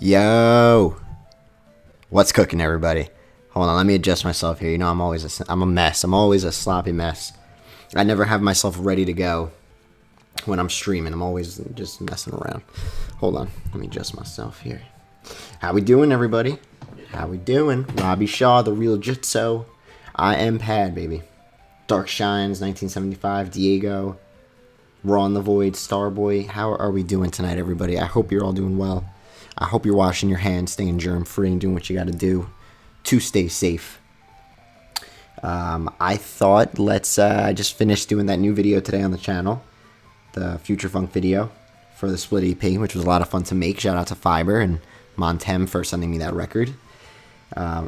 Yo, what's cooking, everybody? Hold on, let me adjust myself here. You know, I'm a mess. I'm always a sloppy mess. I never have myself ready to go when I'm streaming. I'm always just messing around. Hold on, let me adjust myself here. How we doing, everybody? How we doing? Robbie Shaw, the real Jitso. I am Pad, baby. Dark Shines, 1975. Diego. Raw in the Void, Starboy. How are we doing tonight, everybody? I hope you're all doing well. I hope you're washing your hands, staying germ-free, and doing what you got to do to stay safe. I thought I just finished doing that new video today on the channel, the Future Funk video for the Split EP, which was a lot of fun to make. Shout out to Fiber and Montem for sending me that record.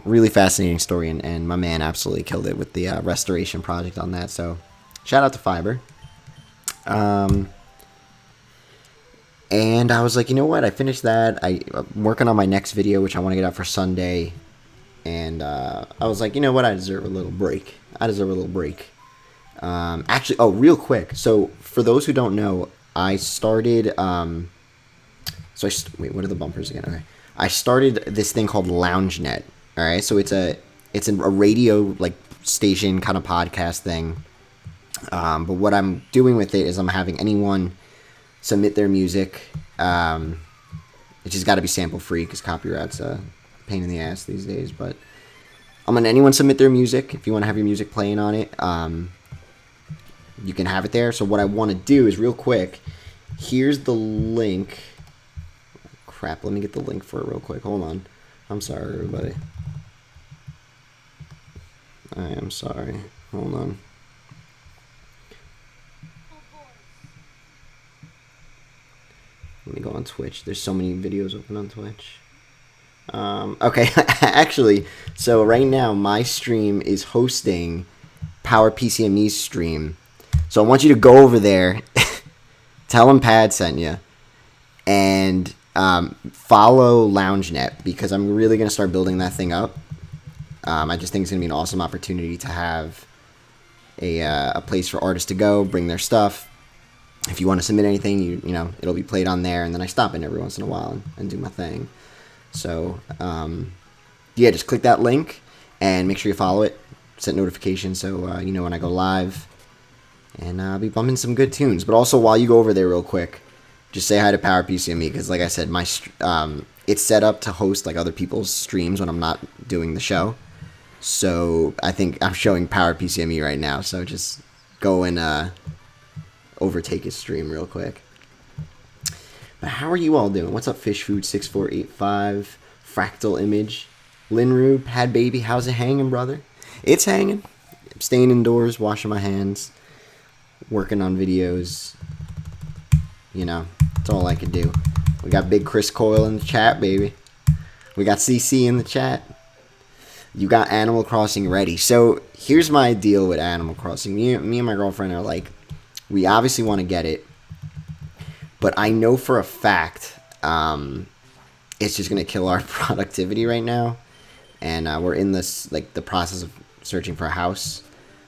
Really fascinating story, and my man absolutely killed it with the restoration project on that. So shout out to Fiber. And I was like, you know what? I finished that. I'm working on my next video, which I want to get out for Sunday. And I was like, you know what? I deserve a little break. Actually, real quick. So for those who don't know, I started. Wait, what are the bumpers again? Okay. I started this thing called LoungeNet. All right, so it's a radio like station kind of podcast thing. But what I'm doing with it is I'm having anyone submit their music. It just got to be sample free because copyright's a pain in the ass these days. But I'm gonna anyone submit their music. If you want to have your music playing on it, you can have it there. So what I want to do is real quick. Here's the link. Crap, let me get the link for it real quick. Hold on. I'm sorry, everybody. I am sorry. Hold on. Let me go on Twitch. There's so many videos open on Twitch. Okay, actually, so right now my stream is hosting Power PCME's stream. So I want you to go over there, tell them Pad sent you, and follow LoungeNet because I'm really going to start building that thing up. I just think it's going to be an awesome opportunity to have a place for artists to go, bring their stuff. If you want to submit anything, you know, it'll be played on there, and then I stop in every once in a while and do my thing. So, yeah, just click that link and make sure you follow it. Set notifications so you know when I go live. And I'll be bumping some good tunes. But also, while you go over there real quick, just say hi to Power PCME because, like I said, it's set up to host like other people's streams when I'm not doing the show. So I think I'm showing Power PCME right now. So just go and overtake his stream real quick. But how are you all doing? What's up, Fish Food 6485, Fractal Image, Linru, Pad Baby? How's it hanging, brother? It's hanging. I'm staying indoors, washing my hands, working on videos. You know, that's all I can do. We got Big Chris Coyle in the chat, baby. We got CC in the chat. You got Animal Crossing ready. So here's my deal with Animal Crossing. Me and my girlfriend are like, we obviously want to get it, but I know for a fact it's just going to kill our productivity right now, and we're in this like the process of searching for a house.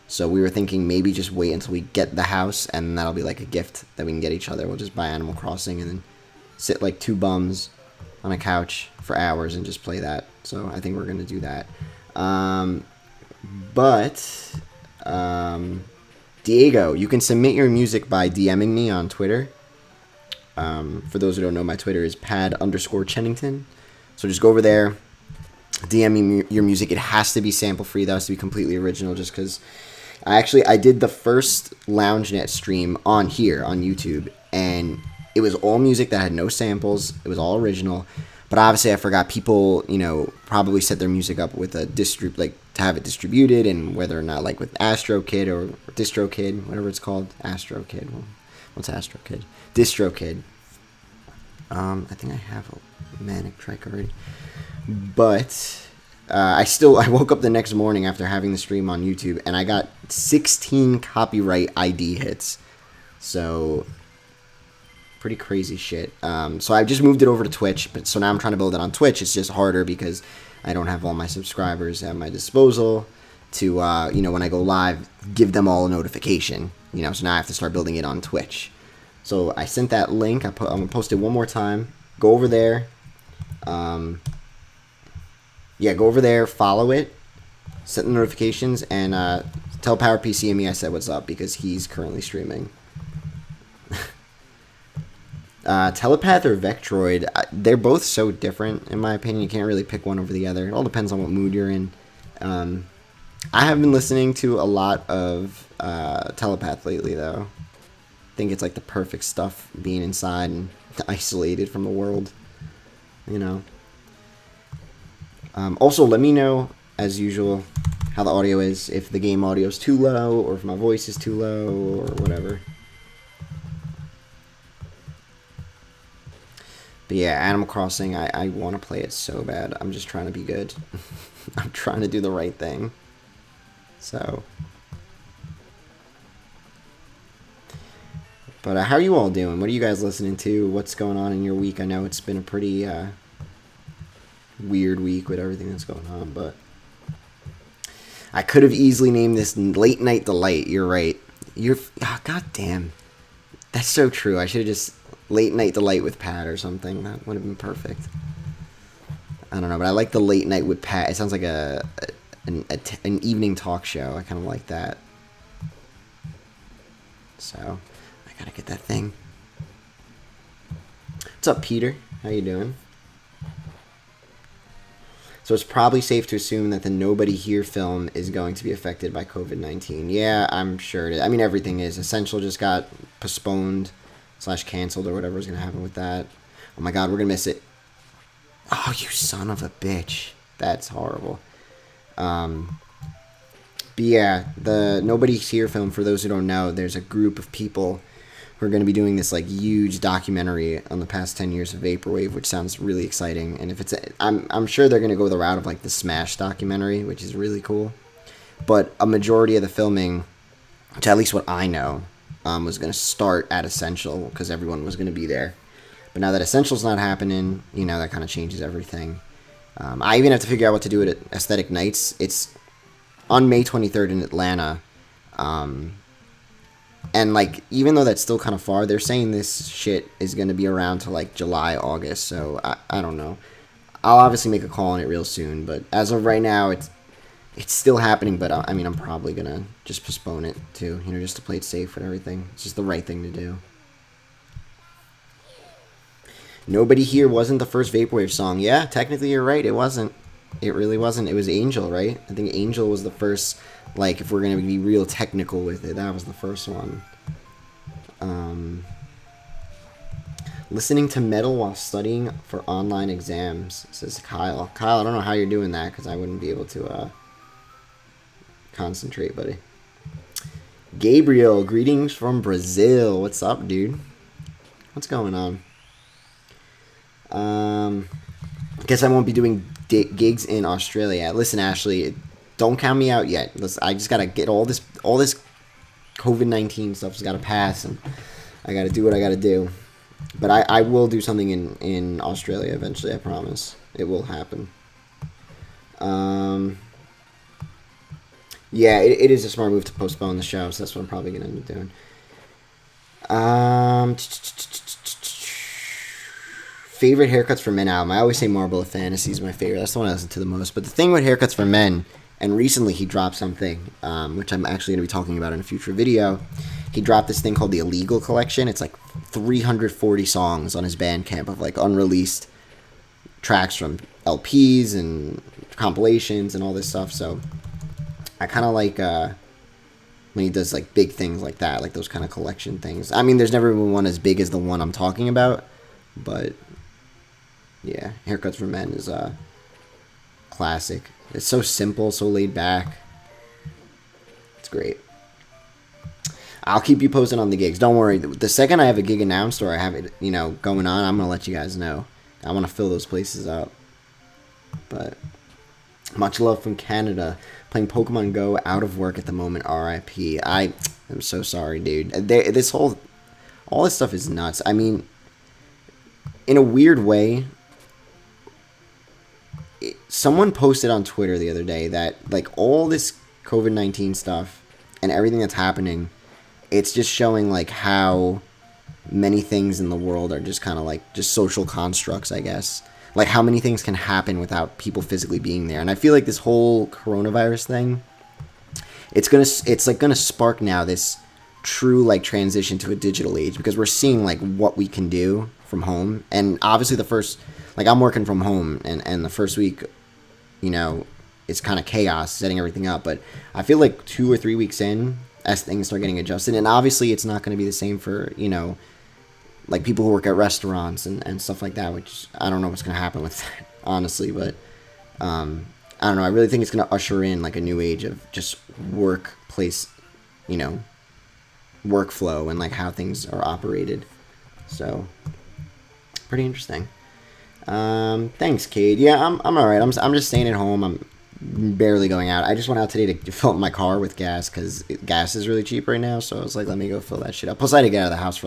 So we were thinking maybe just wait until we get the house, and that'll be like a gift that we can get each other. We'll just buy Animal Crossing and then sit like two bums on a couch for hours and just play that. So I think we're going to do that. Diego, you can submit your music by DMing me on Twitter. For those who don't know, my Twitter is pad_Chennington. So just go over there, DM me your music. It has to be sample free. That has to be completely original just because I did the first LoungeNet stream on here on YouTube, and it was all music that had no samples. It was all original. But obviously I forgot people, you know, probably set their music up with a to have it distributed, and whether or not like with AstroKid or DistroKid, whatever it's called, AstroKid. Well, what's AstroKid? DistroKid. I think I have a Manic track already. But I woke up the next morning after having the stream on YouTube, and I got 16 copyright ID hits. So pretty crazy shit. So I just moved it over to Twitch, but so now I'm trying to build it on Twitch. It's just harder because I don't have all my subscribers at my disposal to, you know, when I go live, give them all a notification. You know, so now I have to start building it on Twitch. So I sent that link. I'm going to post it one more time. Go over there. Yeah, go over there, follow it, set the notifications, and tell PowerPC and me I said what's up because he's currently streaming. Telepath or Vectroid, they're both so different in my opinion. You can't really pick one over the other. It all depends on what mood you're in. I have been listening to a lot of Telepath lately, though. I think it's like the perfect stuff being inside and isolated from the world, you know. Also, let me know, as usual, how the audio is. If the game audio is too low, or if my voice is too low, or whatever. But yeah, Animal Crossing, I want to play it so bad. I'm just trying to be good. I'm trying to do the right thing. So. But how are you all doing? What are you guys listening to? What's going on in your week? I know it's been a pretty weird week with everything that's going on, but I could have easily named this Late Night Delight. You're right. God damn. That's so true. I should have just Late Night Delight with Pat or something. That would have been perfect. I don't know, but I like the Late Night with Pat. It sounds like an evening talk show. I kind of like that. So, I gotta get that thing. What's up, Peter? How you doing? So it's probably safe to assume that the Nobody Here film is going to be affected by COVID-19. Yeah, I'm sure it is. I mean, everything is. Essential just got postponed / canceled or whatever is going to happen with that. Oh my god, we're going to miss it. Oh, you son of a bitch. That's horrible. But yeah, the Nobody's Here film, for those who don't know, there's a group of people who are going to be doing this like huge documentary on the past 10 years of Vaporwave, which sounds really exciting. And if it's I'm sure they're going to go the route of like the Smash documentary, which is really cool. But a majority of the filming, to at least what I know, was going to start at Essential because everyone was going to be there. But now that Essential's not happening, you know, that kind of changes everything. I even have to figure out what to do at Aesthetic Nights. It's on May 23rd in Atlanta. And, like, even though that's still kind of far, they're saying this shit is going to be around to, like, July, August. So, I don't know. I'll obviously make a call on it real soon. But as of right now, it's still happening. But, I mean, I'm probably going to just postpone it, too. You know, just to play it safe and everything. It's just the right thing to do. Nobody Here wasn't the first Vaporwave song. Yeah, technically you're right. It wasn't. It really wasn't. It was Angel, right? I think Angel was the first, like, if we're going to be real technical with it, that was the first one. Listening to metal while studying for online exams, says Kyle. Kyle, I don't know how you're doing that, because I wouldn't be able to concentrate, buddy. Gabriel, greetings from Brazil. What's up, dude? What's going on? I guess I won't be doing gigs in Australia. Listen, Ashley, don't count me out yet. Listen, I just gotta get all this COVID-19 stuff's gotta pass, and I gotta do what I gotta do. But I will do something in Australia eventually. I promise it will happen. Yeah, it is a smart move to postpone the show, so that's what I'm probably gonna end up doing. Favorite haircuts for men album. I always say Marble of Fantasy is my favorite. That's the one I listen to the most. But the thing with haircuts for men, and recently he dropped something, which I'm actually going to be talking about in a future video. He dropped this thing called the Illegal Collection. It's like 340 songs on his Bandcamp of like unreleased tracks from LPs and compilations and all this stuff. So I kind of like when he does like big things like that, like those kind of collection things. I mean, there's never been one as big as the one I'm talking about, but yeah, Haircuts for Men is a classic. It's so simple, so laid back. It's great. I'll keep you posted on the gigs. Don't worry. The second I have a gig announced or I have it, you know, going on, I'm going to let you guys know. I want to fill those places up. But much love from Canada. Playing Pokemon Go, out of work at the moment, RIP. I'm so sorry, dude. All this stuff is nuts. I mean, in a weird way, someone posted on Twitter the other day that, like, all this COVID-19 stuff and everything that's happening, it's just showing, like, how many things in the world are just kind of, like, just social constructs, I guess. like how many things can happen without people physically being there. And I feel like this whole coronavirus thing, it's like gonna spark now this true like transition to a digital age, because we're seeing like what we can do from home. And obviously the first, like I'm working from home, and the first week, you know, it's kind of chaos setting everything up. But I feel like 2 or 3 weeks in, as things start getting adjusted, and obviously it's not going to be the same for, you know, like people who work at restaurants and stuff like that, which I don't know what's going to happen with that, honestly. But I don't know. I really think it's going to usher in like a new age of just workplace, you know, workflow and like how things are operated. So pretty interesting. Thanks, Cade. Yeah, I'm all right. I'm just staying at home. I'm barely going out. I just went out today to fill up my car with gas because gas is really cheap right now. So I was like, let me go fill that shit up. Plus, I had to get out of the house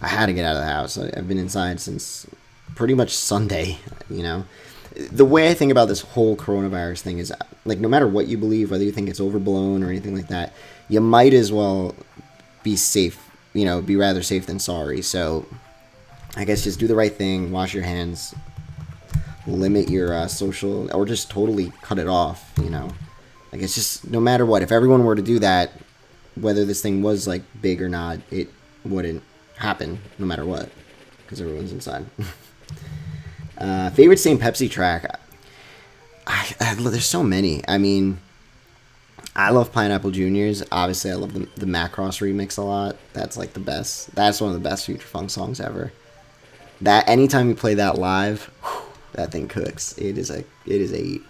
I had to get out of the house. I've been inside since pretty much Sunday. You know, the way I think about this whole coronavirus thing is like, no matter what you believe, whether you think it's overblown or anything like that, you might as well be safe. You know, be rather safe than sorry. So I guess just do the right thing, wash your hands, limit your social, or just totally cut it off, you know. Like, it's just, no matter what, if everyone were to do that, whether this thing was, like, big or not, it wouldn't happen, no matter what, because everyone's inside. Favorite St. Pepsi track? There's so many. I mean, I love Pineapple Juniors. Obviously, I love the Macross remix a lot. That's, like, the best. That's one of the best Future Funk songs ever. That, anytime you play that live, whew, that thing cooks. It is a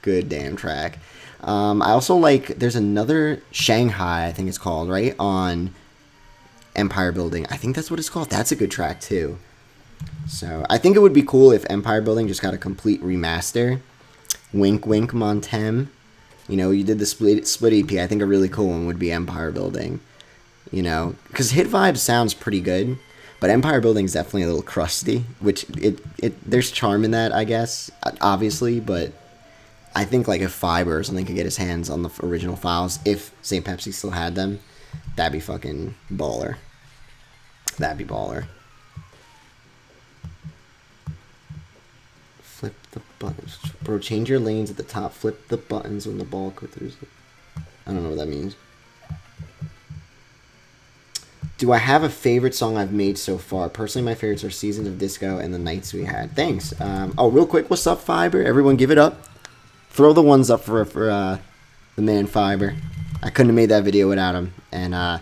good damn track. I also like, there's another Shanghai, I think it's called, right, on Empire Building. I think that's what it's called. That's a good track too. So I think it would be cool if Empire Building just got a complete remaster. Wink Wink Montem. You know, you did the split EP. I think a really cool one would be Empire Building. You know, because Hit Vibes sounds pretty good. But Empire Building is definitely a little crusty, which there's charm in that, I guess, obviously. But I think like if Fiber or something could get his hands on the original files, if St. Pepsi still had them, that'd be fucking baller. That'd be baller. Flip the buttons, bro. Change your lanes at the top. Flip the buttons when the ball goes through. I don't know what that means. Do I have a favorite song I've made so far? Personally, my favorites are Seasons of Disco and The Nights We Had. Thanks. Real quick, what's up, Fiber? Everyone give it up. Throw the ones up for the man Fiber. I couldn't have made that video without him. And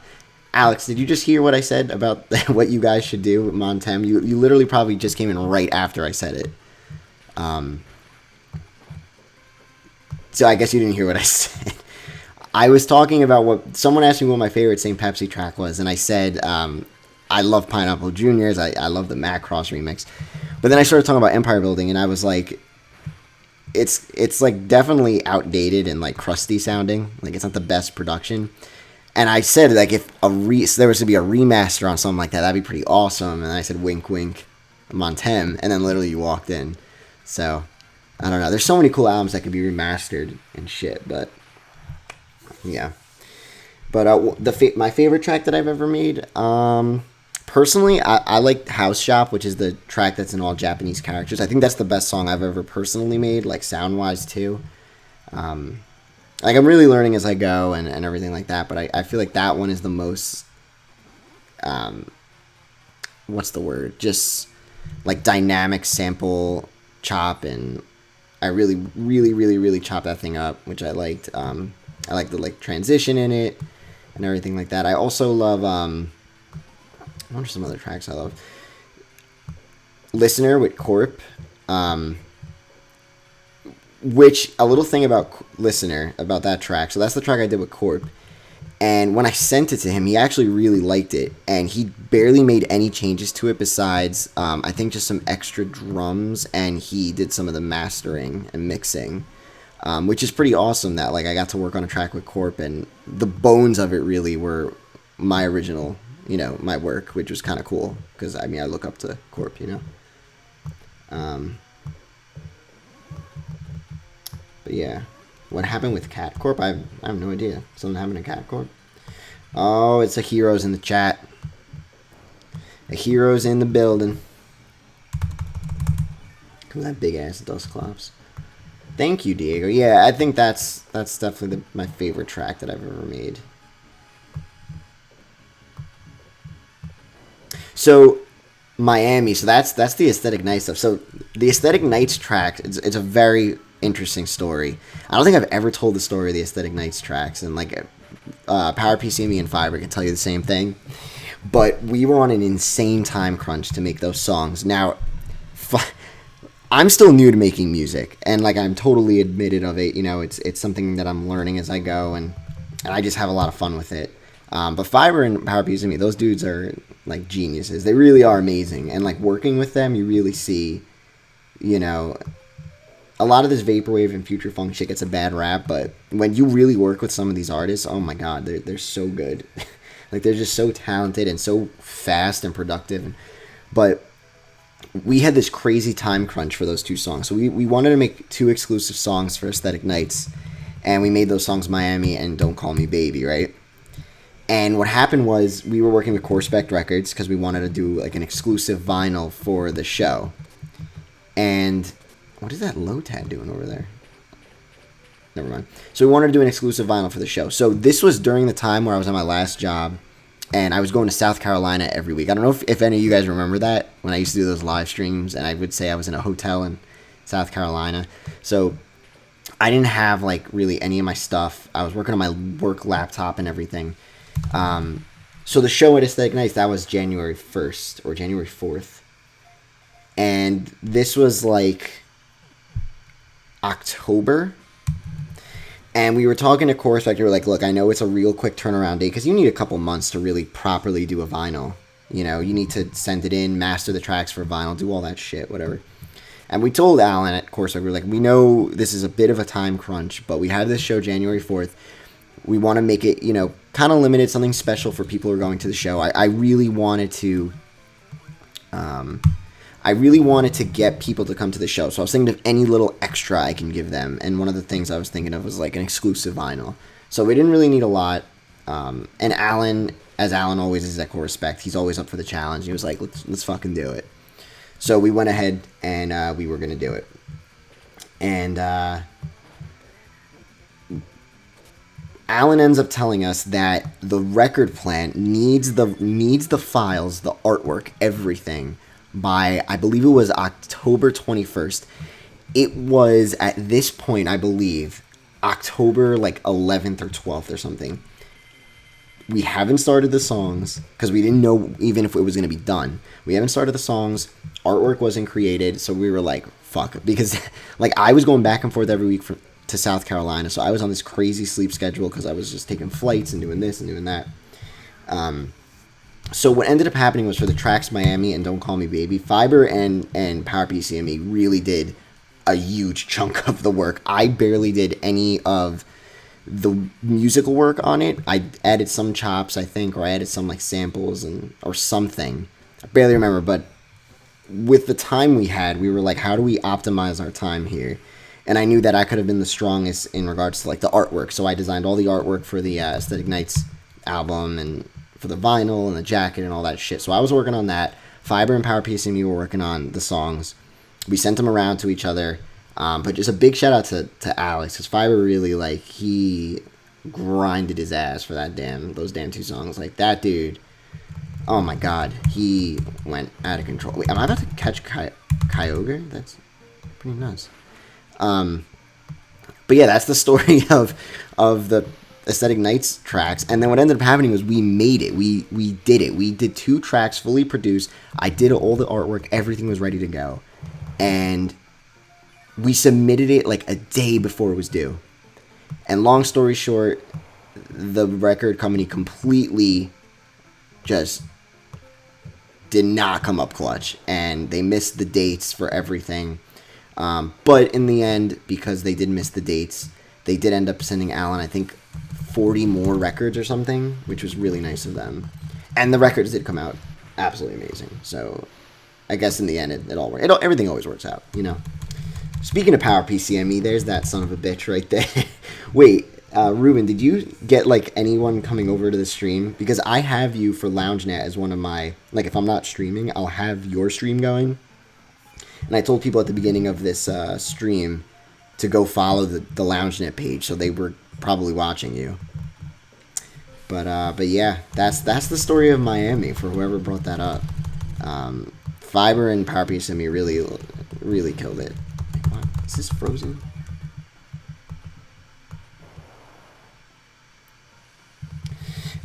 Alex, did you just hear what I said about what you guys should do with Montem? You literally probably just came in right after I said it. So I guess you didn't hear what I said. I was talking about what someone asked me what my favorite St. Pepsi track was, and I said I love Pineapple Juniors. I love the Macross remix, but then I started talking about Empire Building, and I was like, it's like definitely outdated and like crusty sounding. Like it's not the best production. And I said like if there was to be a remaster on something like that, that'd be pretty awesome. And I said wink wink, Montem, and then literally you walked in. So I don't know. There's so many cool albums that could be remastered and shit, but. Yeah, but my favorite track that I've ever made, personally, I like House Shop, which is the track that's in all Japanese characters. I think that's the best song I've ever personally made, like sound wise too. Like I'm really learning as I go and everything like that. But I feel like that one is the most, what's the word? Just like dynamic sample chop, and I really, really, really, really chopped that thing up, which I liked. I like the like transition in it and everything like that. I also love what are some other tracks I love? Listener with Corp. Which a little thing about Listener, about that track. So that's the track I did with Corp. And when I sent it to him, he actually really liked it, and he barely made any changes to it besides I think just some extra drums, and he did some of the mastering and mixing. Which is pretty awesome that like I got to work on a track with Corp, and the bones of it really were my original, you know, my work, which was kind of cool because I mean I look up to Corp, you know. But yeah, what happened with Cat Corp? I have no idea. Something happened to Cat Corp. Oh, it's a Heroes in the chat. A Heroes in the building. Cause that big ass Dusclops. Thank you, Diego. Yeah, I think that's definitely my favorite track that I've ever made. So Miami. So that's the Aesthetic Nights stuff. So the Aesthetic Nights track. It's a very interesting story. I don't think I've ever told the story of the Aesthetic Nights tracks, and like Power PCME and Fiber can tell you the same thing. But we were on an insane time crunch to make those songs. Now, I'm still new to making music, and like I'm totally admitted of it. You know, it's something that I'm learning as I go, and I just have a lot of fun with it. But Fiber and Power PCME, those dudes are like geniuses. They really are amazing, and like working with them, you really see, you know, a lot of this vaporwave and future funk shit gets a bad rap, but when you really work with some of these artists, oh my god, they're so good. Like they're just so talented and so fast and productive. But we had this crazy time crunch for those two songs, so we wanted to make two exclusive songs for Aesthetic Nights, and we made those songs Miami and Don't Call Me Baby, right? And what happened was we were working with Core Spec Records because we wanted to do like an exclusive vinyl for the show. And what is that Lotad doing over there? Never mind. So we wanted to do an exclusive vinyl for the show. So this was during the time where I was on my last job, and I was going to South Carolina every week. I don't know if any of you guys remember that, when I used to do those live streams, and I would say I was in a hotel in South Carolina. So I didn't have like really any of my stuff. I was working on my work laptop and everything. So the show at Aesthetic Nights, that was January 1st or January 4th. And this was like October. And we were talking to Core Spec. We were like, look, I know it's a real quick turnaround date because you need a couple months to really properly do a vinyl. You know, you need to send it in, master the tracks for vinyl, do all that shit, whatever. And we told Alan at Core Spec, we were like, we know this is a bit of a time crunch, but we had this show January 4th. We want to make it, you know, kind of limited, something special for people who are going to the show. I really wanted to get people to come to the show. So I was thinking of any little extra I can give them. And one of the things I was thinking of was like an exclusive vinyl. So we didn't really need a lot. And Alan, as Alan always is at Core Respect, he's always up for the challenge. He was like, let's fucking do it. So we went ahead and we were going to do it. And Alan ends up telling us that the record plant needs the files, the artwork, everything by, I believe it was October 21st. It was at this point, I believe, October like 11th or 12th or something. We haven't started the songs because we didn't know even if it was going to be done. We haven't started the songs. Artwork wasn't created, so we were like, fuck. Because like I was going back and forth every week to South Carolina, so I was on this crazy sleep schedule because I was just taking flights and doing this and doing that. So what ended up happening was for the tracks Miami and Don't Call Me Baby, Fiber and Power PCME really did a huge chunk of the work. I barely did any of the musical work on it. I added some chops, I think, or I added some like samples or something. I barely remember, but with the time we had, we were like, how do we optimize our time here? And I knew that I could have been the strongest in regards to like the artwork. So I designed all the artwork for the Aesthetic Nights album and for the vinyl and the jacket and all that shit. So I was working on that. Fiber and Power PCME were working on the songs. We sent them around to each other. But just a big shout out to Alex, because Fiber really, like, he grinded his ass for those damn two songs. Like, that dude, oh my god, he went out of control. Wait, am I about to catch Kyogre? That's pretty nuts. But yeah, that's the story of the Aesthetic Nights tracks. And then what ended up happening was we made it. We did it. We did 2 tracks fully produced. I did all the artwork. Everything was ready to go. And we submitted it like a day before it was due. And long story short, the record company completely just did not come up clutch. And they missed the dates for everything. But in the end, because they did miss the dates, they did end up sending Alan, I think, 40 more records or something, which was really nice of them. And the records did come out absolutely amazing. So I guess in the end, it all worked. Everything always works out, you know. Speaking of Power PCME, there's that son of a bitch right there. Wait, Ruben, did you get, like, anyone coming over to the stream? Because I have you for LoungeNet as one of my... Like, if I'm not streaming, I'll have your stream going. And I told people at the beginning of this stream to go follow the LoungeNet page, so they were probably watching you. But yeah, that's the story of Miami for whoever brought that up. Fiber and PowerPC Simi really killed it. What? Is this frozen?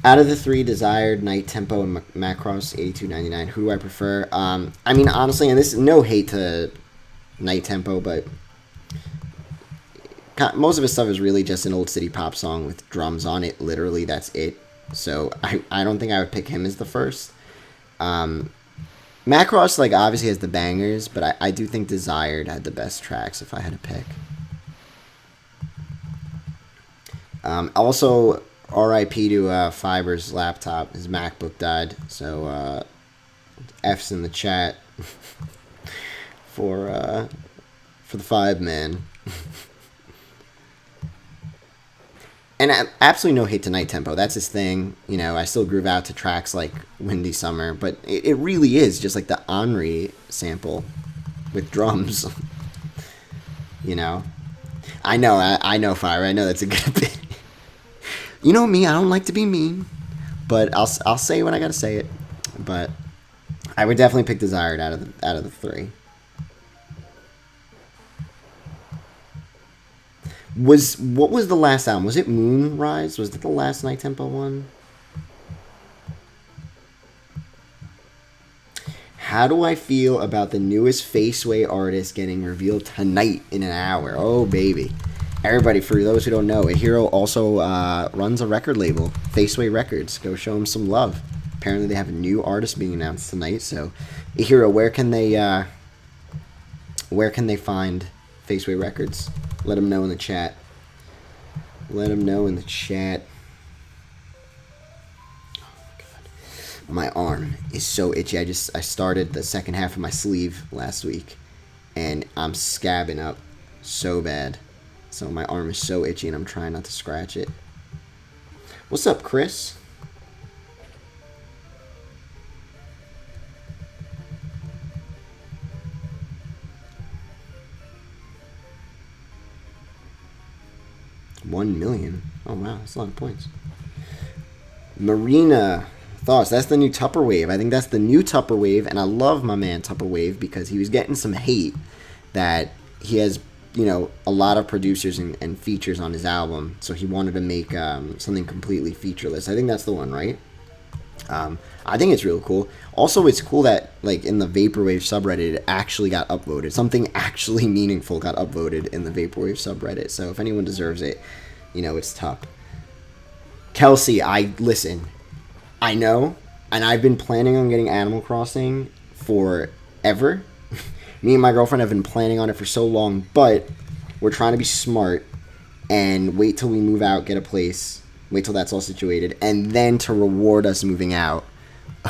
Out of the three, Desired, Night Tempo, and Macross 82.99, who do I prefer? I mean, honestly, and this is no hate to Night Tempo, but most of his stuff is really just an old city pop song with drums on it. Literally, that's it. So I don't think I would pick him as the first. Macross, like, obviously has the bangers, but I do think Desired had the best tracks if I had to pick. Also, R.I.P. to Fiber's laptop. His MacBook died, so F's in the chat for the 5-man. And absolutely no hate to Night Tempo. That's his thing. You know, I still groove out to tracks like Windy Summer, but it really is just like the Henri sample with drums. You know? I know, Fire. I know that's a good bit. You know me, I don't like to be mean, but I'll say when I gotta say it. But I would definitely pick Desired out of the three. What was the last album? Was it Moonrise? Was that the last Night Tempo one? How do I feel about the newest Faceway artist getting revealed tonight in an hour? Oh, baby. Everybody, for those who don't know, Ahiro also runs a record label, Faceway Records. Go show him some love. Apparently they have a new artist being announced tonight. So, Ahiro, where can they find Faceway Records? Let them know in the chat. Let them know in the chat. Oh, God. My arm is so itchy. I started the second half of my sleeve last week, and I'm scabbing up so bad. So my arm is so itchy, and I'm trying not to scratch it. What's up, Chris? $1 million. Oh wow, that's a lot of points. Marina thoughts. That's the new Tupperwave. I think that's the new Tupperwave, and I love my man Tupperwave because he was getting some hate that he has, you know, a lot of producers and features on his album, so he wanted to make something completely featureless. I think that's the one, right? I think it's real cool. Also, it's cool that, like, in the Vaporwave subreddit, it actually got upvoted. Something actually meaningful got upvoted in the Vaporwave subreddit. So if anyone deserves it, you know, it's Tup. Kelsey, listen. I know, and I've been planning on getting Animal Crossing forever. Me and my girlfriend have been planning on it for so long, but we're trying to be smart and wait till we move out, get a place, wait till that's all situated, and then to reward us moving out,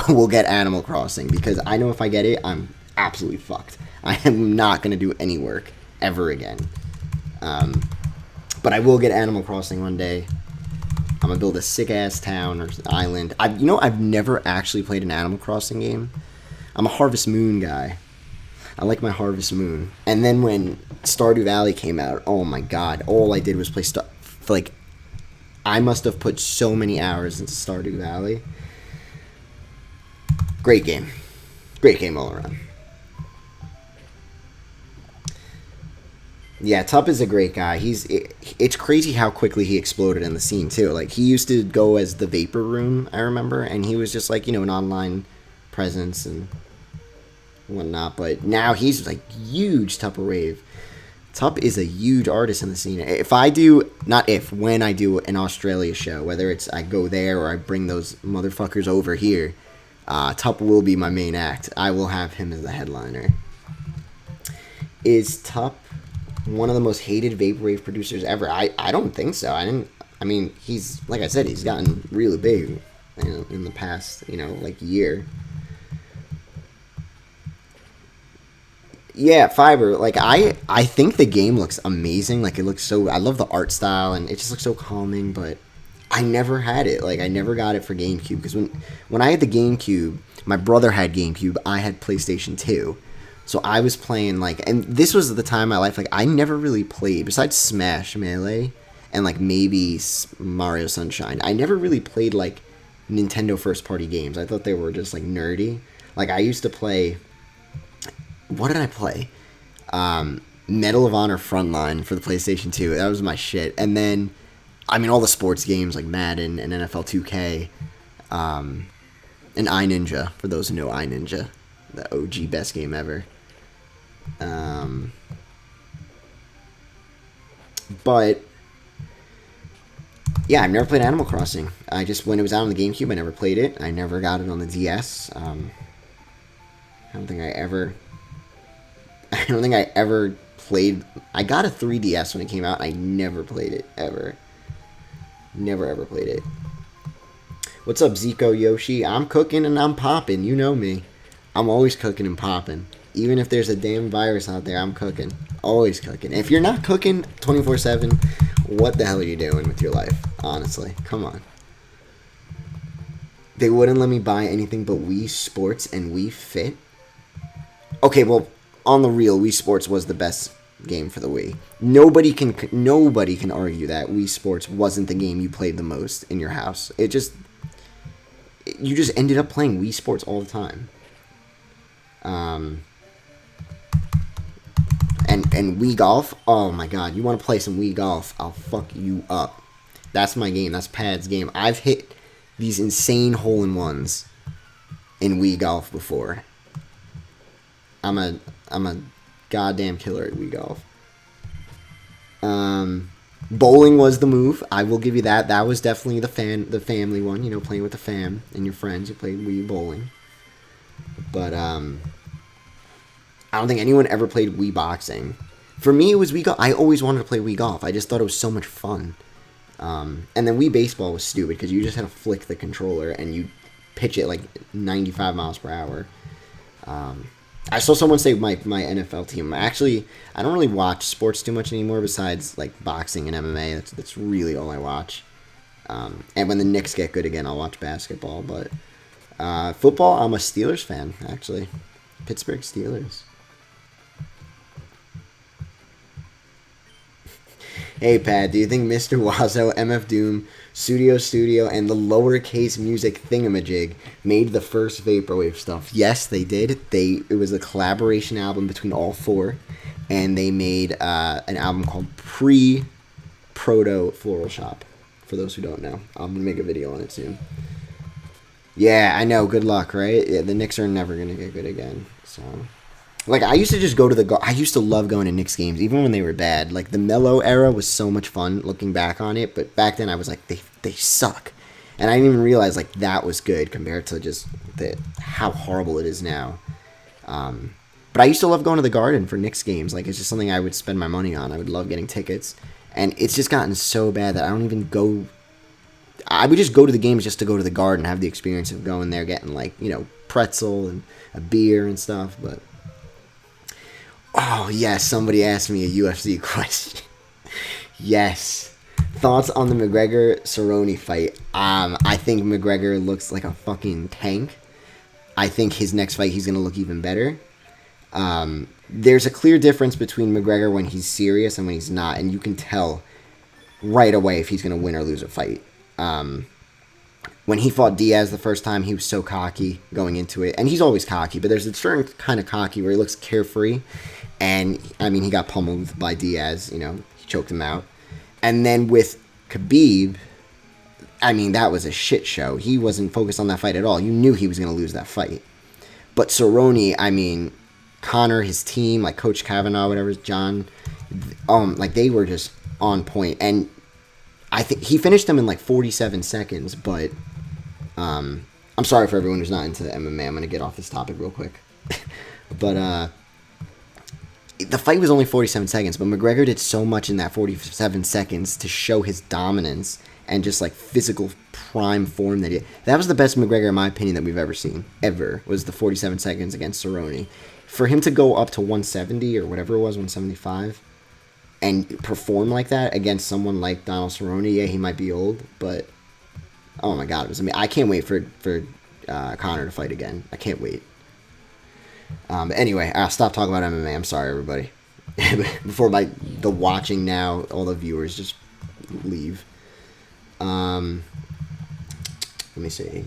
we'll get Animal Crossing, because I know if I get it, I'm absolutely fucked. I am not going to do any work ever again. But I will get Animal Crossing one day. I'm going to build a sick-ass town or island. I've never actually played an Animal Crossing game. I'm a Harvest Moon guy. I like my Harvest Moon. And then when Stardew Valley came out, oh my god, all I did was play stuff. Like, I must have put so many hours into Stardew Valley. Great game. Great game all around. Yeah, Tup is a great guy. It's crazy how quickly he exploded in the scene, too. Like, he used to go as the Vapor Room, I remember, and he was just, like, you know, an online presence and whatnot, but now he's, like, huge Tupperwave. Tup is a huge artist in the scene. When I do an Australia show, whether it's I go there or I bring those motherfuckers over here, Tup will be my main act. I will have him as the headliner. Is Tup one of the most hated Vaporwave producers ever? I don't think so. He's, like I said, he's gotten really big in the past, like year. Yeah, Fiber. Like, I think the game looks amazing. Like, it looks so... I love the art style, and it just looks so calming, but I never had it. Like, I never got it for GameCube, because when I had the GameCube, my brother had GameCube, I had PlayStation 2. So I was playing like, and this was the time in my life like I never really played besides Smash Melee and like maybe Mario Sunshine. I never really played like Nintendo first party games. I thought they were just like nerdy. Like I used to play. What did I play? Medal of Honor Frontline for the PlayStation 2. That was my shit. And then, I mean, all the sports games like Madden and NFL 2K, and iNinja, for those who know iNinja, the OG best game ever. But, yeah, I've never played Animal Crossing. When it was out on the GameCube, I never played it. I never got it on the DS. I don't think I ever played. I got a 3DS when it came out. I never played it ever. Never ever played it. What's up, Zico Yoshi? I'm cooking and I'm popping. You know me. I'm always cooking and popping. Even if there's a damn virus out there, I'm cooking. Always cooking. If you're not cooking 24/7, what the hell are you doing with your life? Honestly, come on. They wouldn't let me buy anything but Wii Sports and Wii Fit. Okay, well, on the real, Wii Sports was the best game for the Wii. Nobody can argue that Wii Sports wasn't the game you played the most in your house. You just ended up playing Wii Sports all the time. And Wii Golf. Oh my God, you want to play some Wii Golf? I'll fuck you up. That's my game. That's Pad's game. I've hit these insane hole-in-ones in Wii Golf before. I'm a goddamn killer at Wii Golf. Bowling was the move. I will give you that. That was definitely the family one. You know, playing with the fam and your friends. You played Wii bowling. But I don't think anyone ever played Wii boxing. For me, it was Wii Golf. I always wanted to play Wii Golf. I just thought it was so much fun. And then Wii baseball was stupid because you just had to flick the controller and you pitch it like 95 miles per hour. I saw someone say my NFL team. Actually, I don't really watch sports too much anymore besides like boxing and MMA. That's really all I watch. And when the Knicks get good again, I'll watch basketball. But football, I'm a Steelers fan, actually. Pittsburgh Steelers. Hey, Pat, do you think Mr. Wazo, MF Doom, Studio, and the lowercase music thingamajig made the first Vaporwave stuff? Yes, they did. It was a collaboration album between all four, and they made an album called Proto Floral Shop, for those who don't know. I'm going to make a video on it soon. Yeah, I know. Good luck, right? Yeah, the Knicks are never going to get good again, so... Like, I used to just go to I used to love going to Knicks games, even when they were bad. Like, the Melo era was so much fun looking back on it, but back then I was like, they suck. And I didn't even realize, like, that was good compared to just how horrible it is now. But I used to love going to the Garden for Knicks games. Like, it's just something I would spend my money on. I would love getting tickets. And it's just gotten so bad that I don't even go... I would just go to the games just to go to the Garden, have the experience of going there, getting, like, you know, pretzel and a beer and stuff, but... Oh, yes, somebody asked me a UFC question. Yes. Thoughts on the McGregor-Cerrone fight? I think McGregor looks like a fucking tank. I think his next fight, he's going to look even better. There's a clear difference between McGregor when he's serious and when he's not, and you can tell right away if he's going to win or lose a fight. When he fought Diaz the first time, he was so cocky going into it. And he's always cocky, but there's a certain kind of cocky where he looks carefree. And, I mean, he got pummeled by Diaz. You know, he choked him out. And then with Khabib, I mean, that was a shit show. He wasn't focused on that fight at all. You knew he was going to lose that fight. But Cerrone, I mean, Connor, his team, like Coach Kavanaugh, whatever, John, like, they were just on point. And I think he finished him in, like, 47 seconds, but... I'm sorry for everyone who's not into MMA. I'm going to get off this topic real quick. But, the fight was only 47 seconds, but McGregor did so much in that 47 seconds to show his dominance and just, like, physical prime form that he... That was the best McGregor, in my opinion, that we've ever seen. Ever. Was the 47 seconds against Cerrone. For him to go up to 170 or whatever it was, 175, and perform like that against someone like Donald Cerrone, yeah, he might be old, but... Oh my God, it was amazing. I can't wait for Conor to fight again. I can't wait. But anyway, I'll stop talking about MMA. I'm sorry, everybody. Before the watching now, all the viewers just leave. Let me see.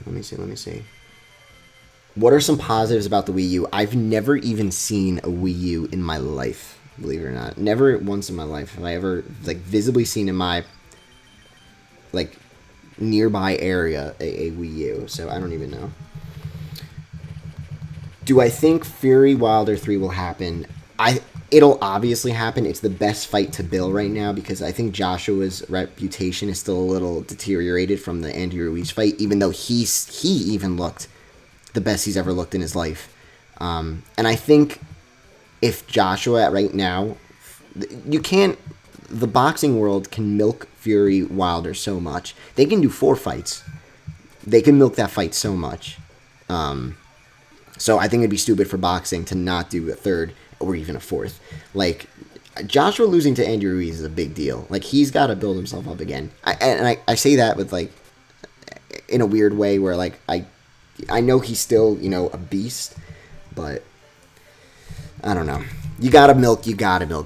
What are some positives about the Wii U? I've never even seen a Wii U in my life, believe it or not. Never once in my life have I ever visibly seen in my nearby area a Wii U. So I don't even know. Do I think Fury Wilder 3 will happen? It'll obviously happen. It's the best fight to bill right now because I think Joshua's reputation is still a little deteriorated from the Andy Ruiz fight, even though he even looked the best he's ever looked in his life. And I think if Joshua right now, the boxing world can milk Fury Wilder so much. They can do 4 fights. They can milk that fight so much. So I think it'd be stupid for boxing to not do a 3rd or even a 4th. Joshua losing to Andy Ruiz is a big deal. He's got to build himself up again. I say that with in a weird way where I know he's still a beast, but I don't know. You gotta milk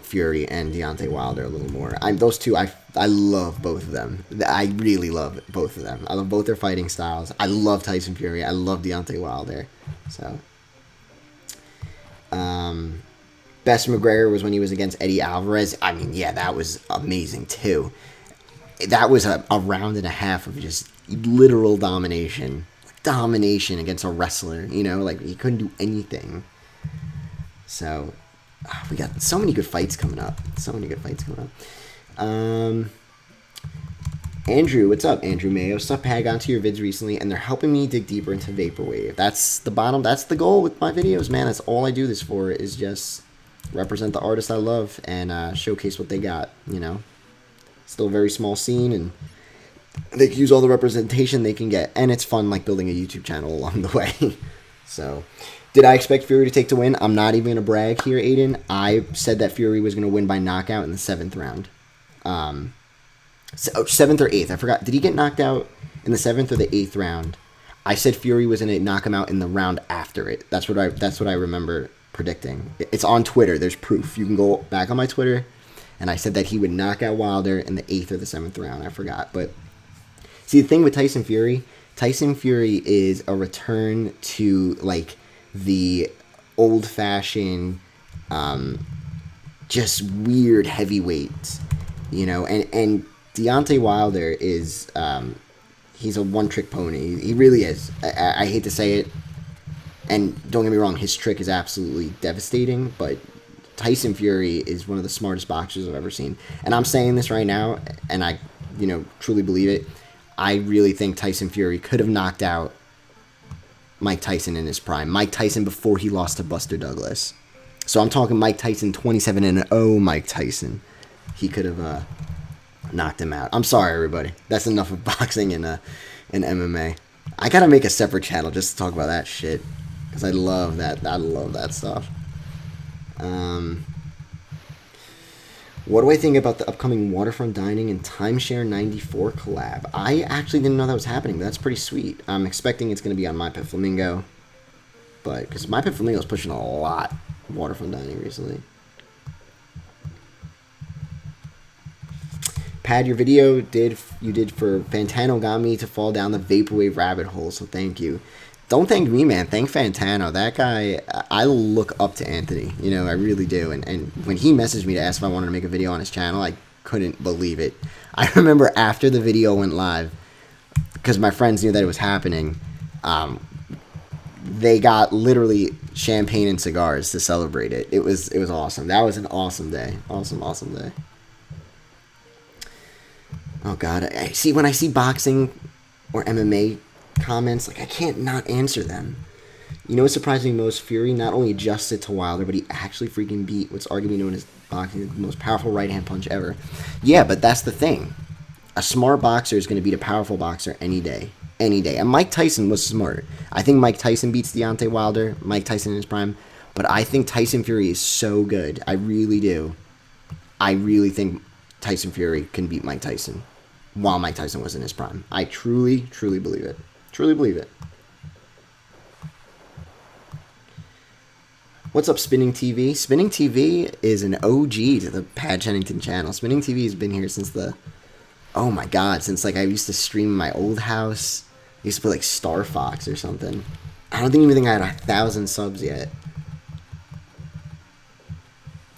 Fury and Deontay Wilder a little more. Those two, I love both of them. I really love both of them. I love both their fighting styles. I love Tyson Fury. I love Deontay Wilder. So, best McGregor was when he was against Eddie Alvarez. I mean, yeah, that was amazing too. That was a round and a half of just literal domination against a wrestler. He couldn't do anything. So, we got so many good fights coming up. Andrew, what's up, Andrew Mayo? Stuff had gone to your vids recently, and they're helping me dig deeper into Vaporwave. That's the goal with my videos, man. That's all I do this for, is just represent the artists I love and showcase what they got, Still a very small scene, and they can use all the representation they can get. And it's fun, building a YouTube channel along the way. So, did I expect Fury to win? I'm not even going to brag here, Aiden. I said that Fury was going to win by knockout in the 7th round. 7th or 8th. I forgot. Did he get knocked out in the 7th or the 8th round? I said Fury was going to knock him out in the round after it. That's what I remember predicting. It's on Twitter. There's proof. You can go back on my Twitter, and I said that he would knock out Wilder in the 8th or the 7th round. I forgot. But see, the thing with Tyson Fury is a return to the old-fashioned, just weird heavyweights, and Deontay Wilder is, he's a one-trick pony. He really is. I hate to say it, and don't get me wrong, his trick is absolutely devastating, but Tyson Fury is one of the smartest boxers I've ever seen. And I'm saying this right now, and I, truly believe it. I really think Tyson Fury could have knocked out Mike Tyson in his prime. Mike Tyson before he lost to Buster Douglas. So I'm talking Mike Tyson 27-0 Mike Tyson. He could have knocked him out. I'm sorry, everybody. That's enough of boxing and MMA. I gotta make a separate channel just to talk about that shit, because I love that. I love that stuff. What do I think about the upcoming Waterfront Dining and Timeshare 94 collab? I actually didn't know that was happening, but that's pretty sweet. I'm expecting it's going to be on My Pet Flamingo, but because My Pet Flamingo is pushing a lot of Waterfront Dining recently. Pad, your video you did for Fantano got me to fall down the Vaporwave rabbit hole, so thank you. Don't thank me, man. Thank Fantano. That guy, I look up to Anthony. I really do. And when he messaged me to ask if I wanted to make a video on his channel, I couldn't believe it. I remember after the video went live, because my friends knew that it was happening, they got literally champagne and cigars to celebrate it. It was awesome. That was an awesome day. Awesome day. Oh, God. When I see boxing or MMA comments, I can't not answer them. What surprised me most? Fury not only adjusted to Wilder, but he actually freaking beat what's arguably known as boxing's most powerful right-hand punch ever. Yeah, but that's the thing. A smart boxer is going to beat a powerful boxer any day. And Mike Tyson was smart. I think Mike Tyson beats Deontay Wilder, Mike Tyson in his prime, but I think Tyson Fury is so good. I really do. I really think Tyson Fury can beat Mike Tyson while Mike Tyson was in his prime. I truly, truly believe it. Truly believe it. What's up, Spinning TV? Spinning TV is an OG to the Pat Chennington channel. Spinning TV has been here since the... Oh my god, since like I used to stream in my old house. I used to play like Star Fox or something. I don't even think I had 1,000 subs yet.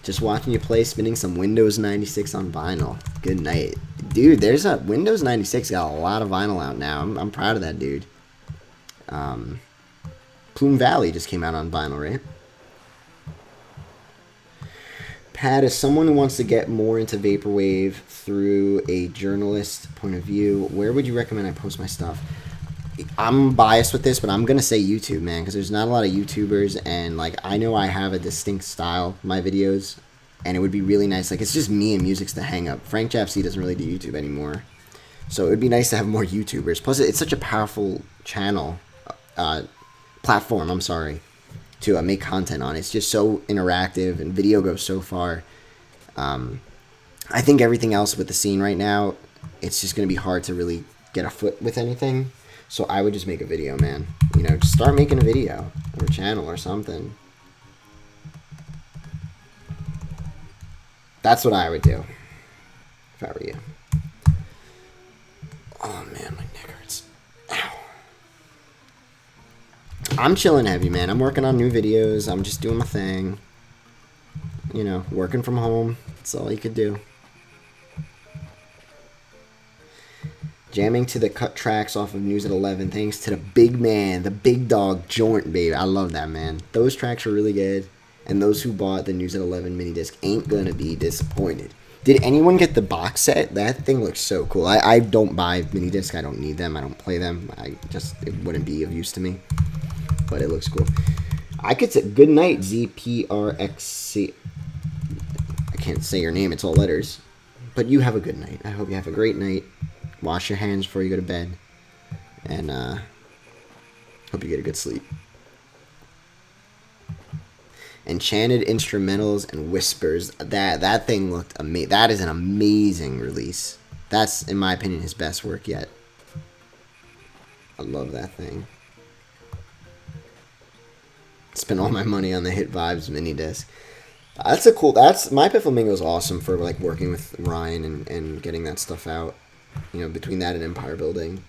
Just watching you play, spinning some Windows 96 on vinyl. Good night. Dude, there's a... Windows 96 got a lot of vinyl out now. I'm proud of that, dude. Plume Valley just came out on vinyl, right? Pat, as someone who wants to get more into Vaporwave through a journalist point of view, where would you recommend I post my stuff? I'm biased with this, but I'm going to say YouTube, man, because there's not a lot of YouTubers, and, like, I know I have a distinct style, my videos, and it would be really nice. Like, it's just me and music's the hang-up. Frank Japsy doesn't really do YouTube anymore, so it would be nice to have more YouTubers. Plus, it's such a powerful channel, platform, I'm sorry, to make content on. It's just so interactive, and video goes so far. I think everything else with the scene right now, it's just going to be hard to really get a foot with anything. So I would just make a video, man. You know, just start making a video or a channel or something. That's what I would do if I were you. Oh, man, my neck hurts. Ow. I'm chilling heavy, man. I'm working on new videos. I'm just doing my thing. You know, working from home. That's all you could do. Jamming to the cut tracks off of News at 11, thanks to the big man, the big dog joint, baby. I love that, man. Those tracks are really good, and those who bought the News at 11 mini disc ain't gonna be disappointed. Did anyone get the box set? That thing looks so cool. I don't buy mini disc. I don't need them. I don't play them. It wouldn't be of use to me, but it looks cool. I could say good night, ZPRXC. I can't say your name. It's all letters, but you have a good night. I hope you have a great night. Wash your hands before you go to bed. And hope you get a good sleep. Enchanted Instrumentals and Whispers. That thing looked amazing. That is an amazing release. That's, in my opinion, his best work yet. I love that thing. Spent all my money on the Hit Vibes mini disc. That's a cool... My Pit Flamingo is awesome for like working with Ryan and getting that stuff out. You know, between that and Empire Building.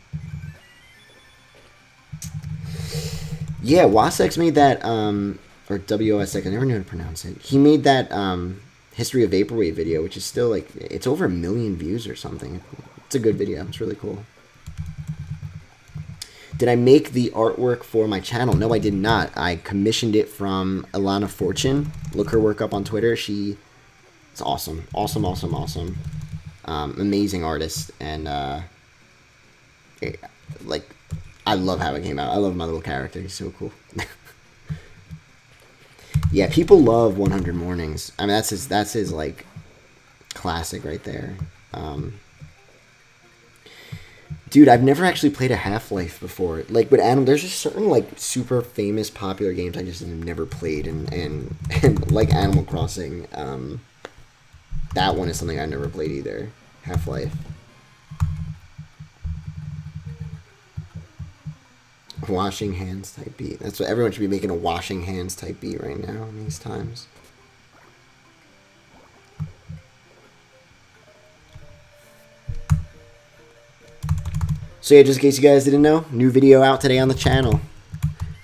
Yeah, Wasex made that, or WOSX, I never knew how to pronounce it. He made that History of Vaporwave video, which is still, like, it's over 1 million views or something. It's a good video. It's really cool. Did I make the artwork for my channel? No, I did not. I commissioned it from Alana Fortune. Look her work up on Twitter. It's awesome. Awesome, awesome, awesome. Amazing artist, and like, I love how it came out. I love my little character. He's so cool. Yeah, people love 100 Mornings. I mean, that's his like classic right there. Dude, I've never actually played a Half-Life before. Like, with Animal, there's just certain like super famous popular games I just have never played, and like Animal Crossing. That one is something I've never played either. Half-Life. Washing hands type beat. That's what everyone should be making, a washing hands type beat right now in these times. So yeah, just in case you guys didn't know, new video out today on the channel.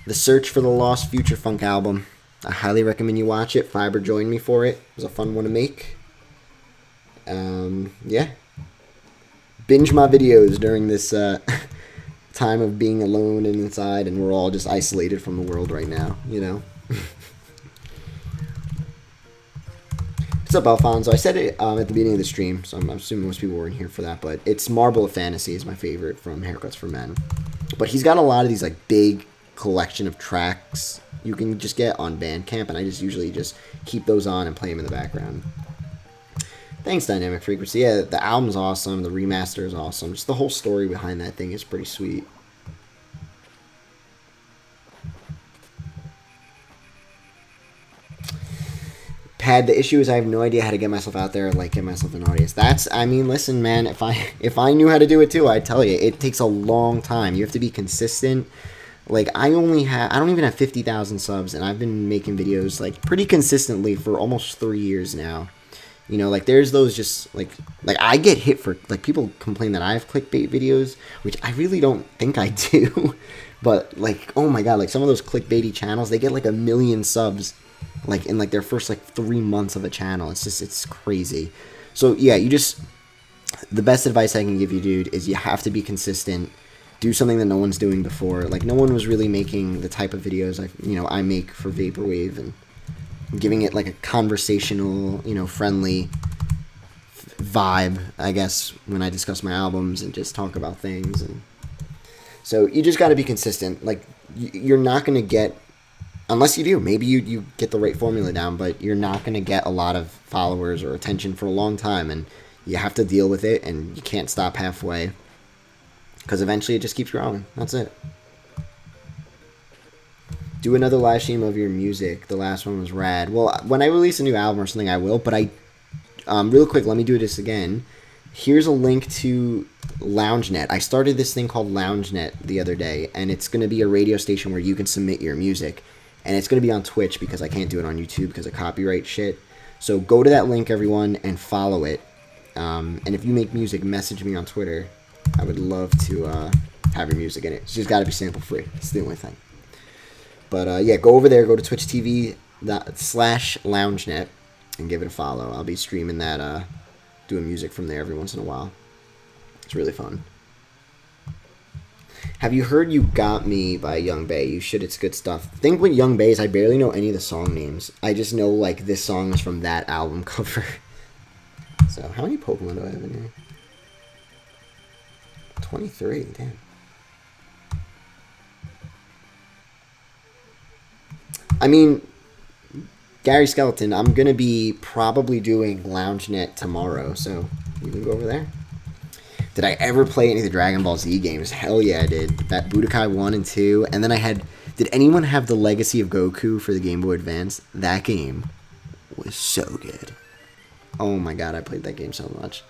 The Search for the Lost Future Funk album. I highly recommend you watch it. Fiber joined me for it. It was a fun one to make. Yeah. Binge my videos during this time of being alone and inside, and we're all just isolated from the world right now, you know? What's up, Alfonso? I said it at the beginning of the stream, so I'm assuming most people weren't here for that, but it's Marble of Fantasy is my favorite from Haircuts for Men. But he's got a lot of these like big collection of tracks you can just get on Bandcamp, and I just usually just keep those on and play them in the background. Thanks, Dynamic Frequency. Yeah, the album's awesome. The remaster is awesome. Just the whole story behind that thing is pretty sweet. Pad, the issue is I have no idea how to get myself out there and like get myself an audience. I mean, listen, man, if I knew how to do it too, I'd tell you. It takes a long time. You have to be consistent. Like, I don't even have 50,000 subs, and I've been making videos, like, pretty consistently for almost 3 years now. You know, like, there's those just, like, I get hit for, like, people complain that I have clickbait videos, which I really don't think I do. But, like, oh my god, like, some of those clickbaity channels, they get, like, 1,000,000 subs, like, in, like, their first, like, 3 months of a channel. It's crazy. So, yeah, the best advice I can give you, dude, is you have to be consistent. Do something that no one's doing before. Like, no one was really making the type of videos I make for Vaporwave, and giving it like a conversational, friendly vibe, I guess, when I discuss my albums and just talk about things. And so you just got to be consistent. Like, you're not going to get, unless you do, maybe you get the right formula down, but you're not going to get a lot of followers or attention for a long time, and you have to deal with it, and you can't stop halfway, because eventually it just keeps growing. That's it. Do another live stream of your music. The last one was rad. Well, when I release a new album or something, I will. But real quick, let me do this again. Here's a link to LoungeNet. I started this thing called LoungeNet the other day, and it's going to be a radio station where you can submit your music. And it's going to be on Twitch, because I can't do it on YouTube because of copyright shit. So go to that link, everyone, and follow it. And if you make music, message me on Twitter. I would love to have your music in it. It's just got to be sample free. It's the only thing. But, yeah, go over there. Go to Twitch TV.com/LoungeNet and give it a follow. I'll be streaming that, doing music from there every once in a while. It's really fun. Have you heard You Got Me by Young Bae? You should. It's good stuff. The thing with Young Bae is I barely know any of the song names. I just know, like, this song is from that album cover. So, how many Pokemon do I have in here? 23. Damn. I mean, Gary Skeleton, I'm going to be probably doing LoungeNet tomorrow, so you can go over there. Did I ever play any of the Dragon Ball Z games? Hell yeah, I did. That Budokai 1 and 2, and then I had... Did anyone have the Legacy of Goku for the Game Boy Advance? That game was so good. Oh my god, I played that game so much.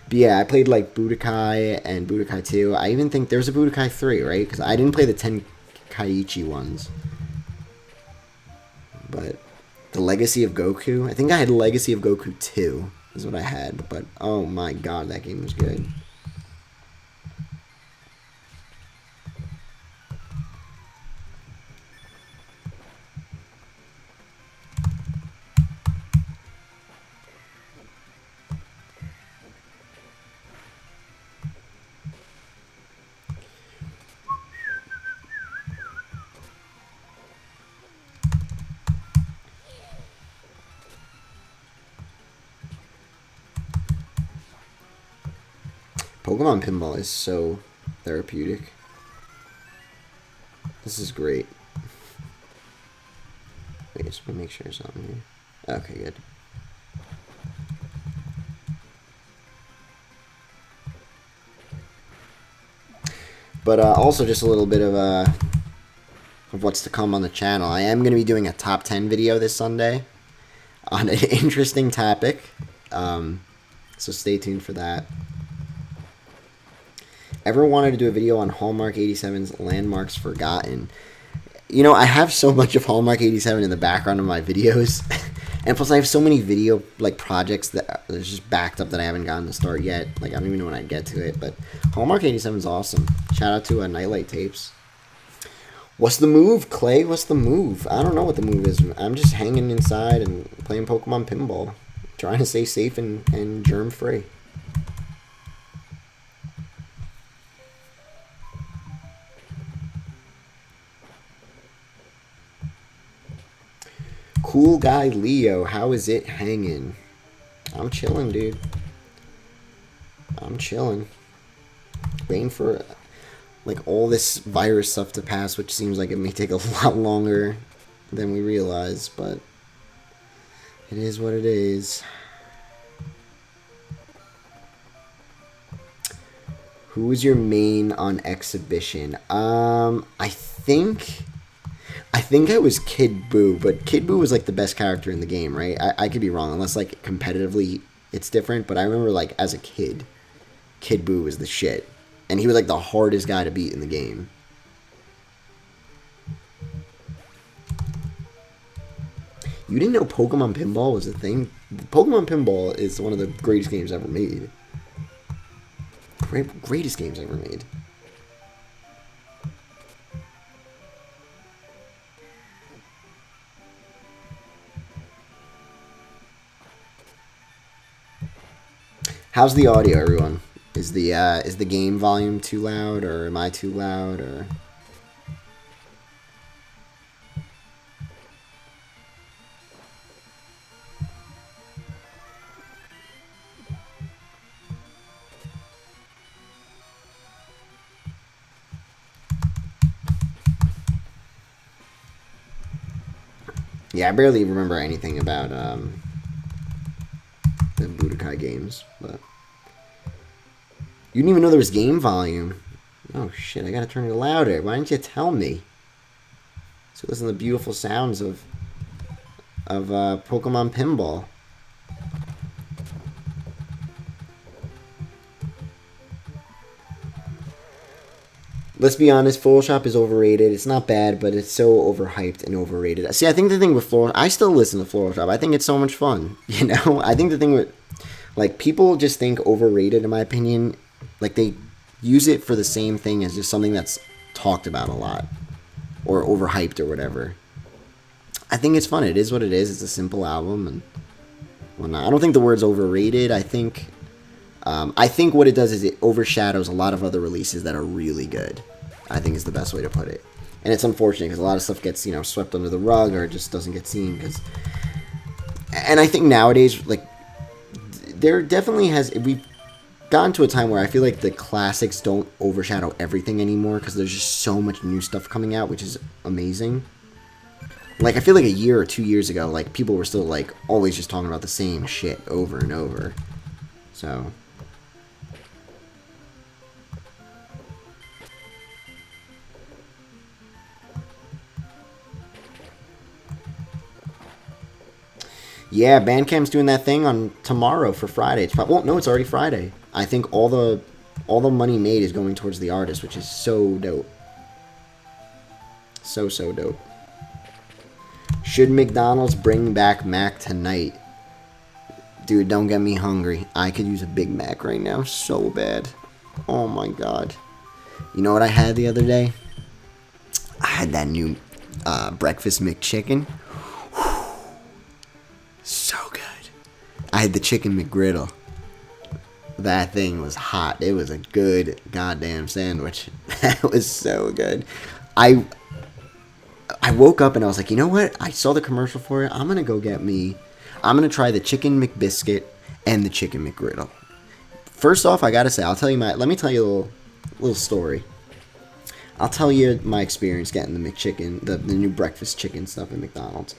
But yeah, I played like Budokai and Budokai 2. I even think there's a Budokai 3, right? Because I didn't play the Tenkaichi ones. But the Legacy of Goku, I think I had Legacy of Goku 2 is what I had. But oh my god, that game was good. Pokemon Pinball is so therapeutic. This is great. Wait, just want to make sure there's something here. Okay, good. But also just a little bit of what's to come on the channel. I am going to be doing a top 10 video this Sunday on an interesting topic. So stay tuned for that. Ever wanted to do a video on Hallmark 87's Landmarks Forgotten? You know, I have so much of Hallmark 87 in the background of my videos. And plus I have so many video like projects that are just backed up that I haven't gotten to start yet. Like, I don't even know when I get to it. But Hallmark 87 is awesome. Shout out to Nightlight Tapes. What's the move, Clay? What's the move? I don't know what the move is. I'm just hanging inside and playing Pokemon Pinball. Trying to stay safe and germ-free. Cool Guy Leo, how is it hanging? I'm chilling, dude. I'm chilling. Waiting for like all this virus stuff to pass, which seems like it may take a lot longer than we realize, but it is what it is. Who was your main on exhibition? I think I was Kid Buu, but Kid Buu was like the best character in the game, right? I could be wrong, unless like competitively it's different, but I remember like as a kid, Kid Buu was the shit. And he was like the hardest guy to beat in the game. You didn't know Pokemon Pinball was a thing? Pokemon Pinball is one of the greatest games ever made. Greatest games ever made. How's the audio, everyone? Is the game volume too loud, or am I too loud, or? Yeah, I barely remember anything about the Budokai games, but you didn't even know there was game volume. Oh shit! I gotta turn it louder. Why didn't you tell me? So listen to the beautiful sounds of Pokemon Pinball. Let's be honest, Photoshop is overrated. It's not bad, but it's so overhyped and overrated. See, I think the thing with Photoshop, I still listen to Photoshop. I think it's so much fun. You know, I think the thing with, like, people just think overrated, in my opinion. Like, they use it for the same thing as just something that's talked about a lot or overhyped or whatever. I think it's fun. It is what it is. It's a simple album and whatnot. I don't think the word's overrated. I think what it does is it overshadows a lot of other releases that are really good. I think is the best way to put it. And it's unfortunate because a lot of stuff gets, you know, swept under the rug or just doesn't get seen. And I think nowadays, like, there definitely we've gotten to a time where I feel like the classics don't overshadow everything anymore because there's just so much new stuff coming out, which is amazing. Like, I feel like a year or 2 years ago, like, people were still, like, always just talking about the same shit over and over. So... yeah, Bandcamp's doing that thing on tomorrow for Friday. It's well, no, it's already Friday. I think all the money made is going towards the artist, which is so dope. So dope. Should McDonald's bring back Mac tonight? Dude, don't get me hungry. I could use a Big Mac right now so bad. Oh my god. You know what I had the other day? I had that new breakfast McChicken. So good. I had the chicken McGriddle. That thing was hot. It was a good goddamn sandwich. That was so good. I woke up and I was like, you know what? I saw the commercial for it. I'm going to try the chicken McBiscuit and the chicken McGriddle. First off, I got to say, let me tell you a little story. I'll tell you my experience getting the McChicken, the new breakfast chicken stuff at McDonald's.